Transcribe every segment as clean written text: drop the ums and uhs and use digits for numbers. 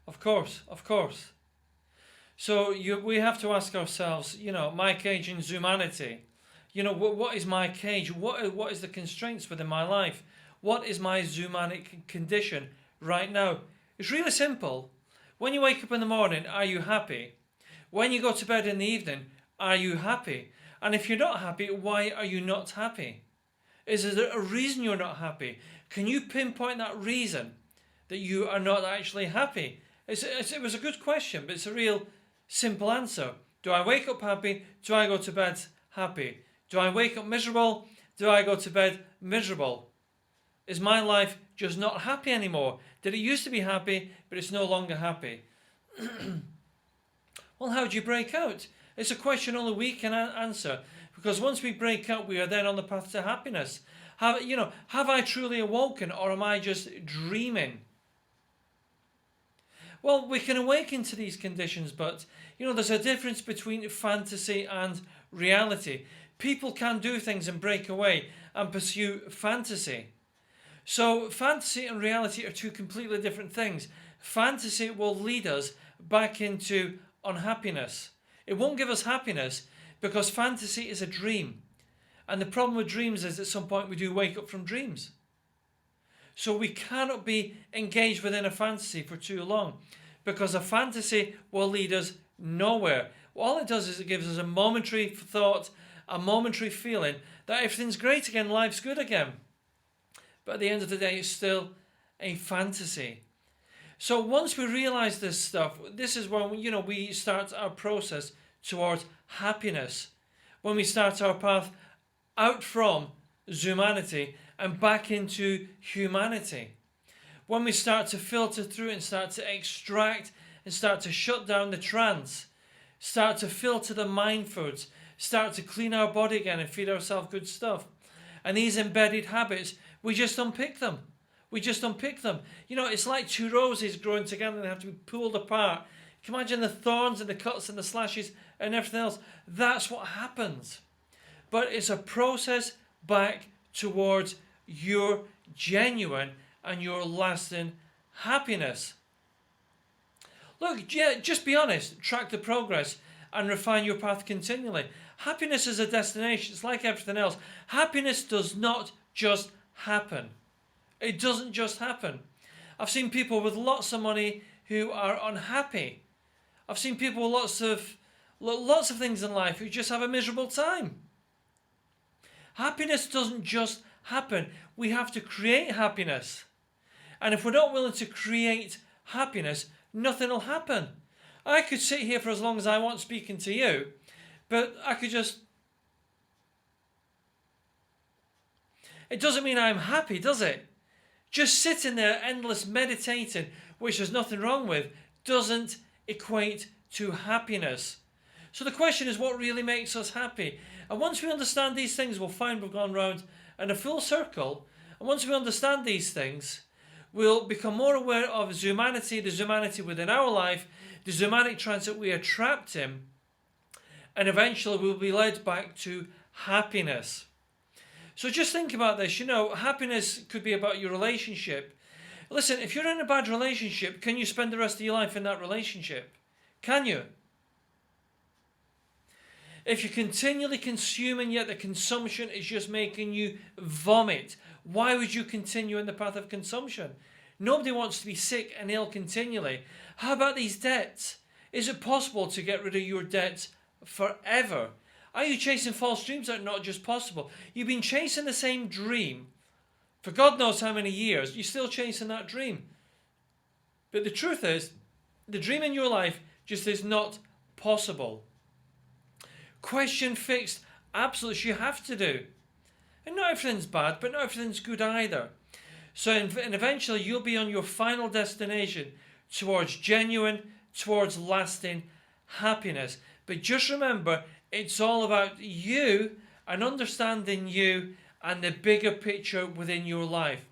Of course, of course. So we have to ask ourselves, my cage in humanity. What is my cage? What is the constraints within my life? What is my zumanic condition right now? It's really simple. When you wake up in the morning, are you happy? When you go to bed in the evening, are you happy? And if you're not happy, why are you not happy? Is there a reason you're not happy? Can you pinpoint that reason that you are not actually happy? It was a good question, but it's a real simple answer. Do I wake up happy? Do I go to bed happy? Do I wake up miserable? Do I go to bed miserable? Is my life just not happy anymore? Did it used to be happy, but it's no longer happy? Well, how do you break out? It's a question only we can answer. Because once we break out, we are then on the path to happiness. Have I truly awoken, or am I just dreaming? Well, we can awaken to these conditions, but there's a difference between fantasy and reality. People can do things and break away and pursue fantasy. So fantasy and reality are two completely different things. Fantasy will lead us back into unhappiness. It won't give us happiness because fantasy is a dream. And the problem with dreams is at some point we do wake up from dreams. So we cannot be engaged within a fantasy for too long because a fantasy will lead us nowhere. All it does is it gives us a momentary thought, a momentary feeling that everything's great again, life's good again. But at the end of the day, it's still a fantasy. So once we realize this stuff, this is when we start our process towards happiness. When we start our path out from humanity and back into humanity. When we start to filter through and start to extract and start to shut down the trance, start to filter the mind foods, start to clean our body again and feed ourselves good stuff. And these embedded habits, we just unpick them. We just unpick them. It's like two roses growing together and they have to be pulled apart. Can you imagine the thorns and the cuts and the slashes and everything else? That's what happens. But it's a process back towards your genuine and your lasting happiness. Look, just be honest, track the progress and refine your path continually. Happiness is a destination. It's like everything else. Happiness does not just happen. It doesn't just happen. I've seen people with lots of money who are unhappy. I've seen people with lots of things in life who just have a miserable time. Happiness doesn't just happen. We have to create happiness. And if we're not willing to create happiness, nothing will happen. I could sit here for as long as I want speaking to you, but I could just... It doesn't mean I'm happy, does it? Just sitting there endless meditating, which there's nothing wrong with, doesn't equate to happiness. So the question is, what really makes us happy? And once we understand these things, we'll find we've gone round in a full circle. And once we understand these things, we'll become more aware of humanity, the humanity within our life, the humanic trance that we are trapped in, and eventually we'll be led back to happiness. So just think about this. Happiness could be about your relationship. Listen, if you're in a bad relationship, can you spend the rest of your life in that relationship? Can you? If you're continually consuming, yet the consumption is just making you vomit, why would you continue in the path of consumption? Nobody wants to be sick and ill continually. How about these debts? Is it possible to get rid of your debts forever? Are you chasing false dreams that are not just possible? You've been chasing the same dream for God knows how many years. You're still chasing that dream. But the truth is, the dream in your life just is not possible. Question fixed absolutes you have to do. And not everything's bad, but not everything's good either. So and eventually you'll be on your final destination towards genuine, towards lasting happiness. But just remember, it's all about you and understanding you and the bigger picture within your life.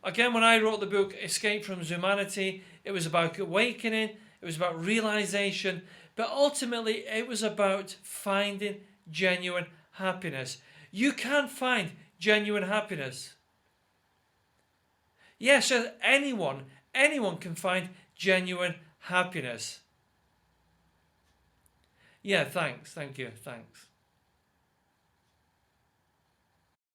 Again, when I wrote the book Escape from Humanity, it was about awakening, it was about realization, but ultimately it was about finding genuine happiness. You can find genuine happiness. Yes, anyone can find genuine happiness. Yeah, thanks. Thank you. Thanks.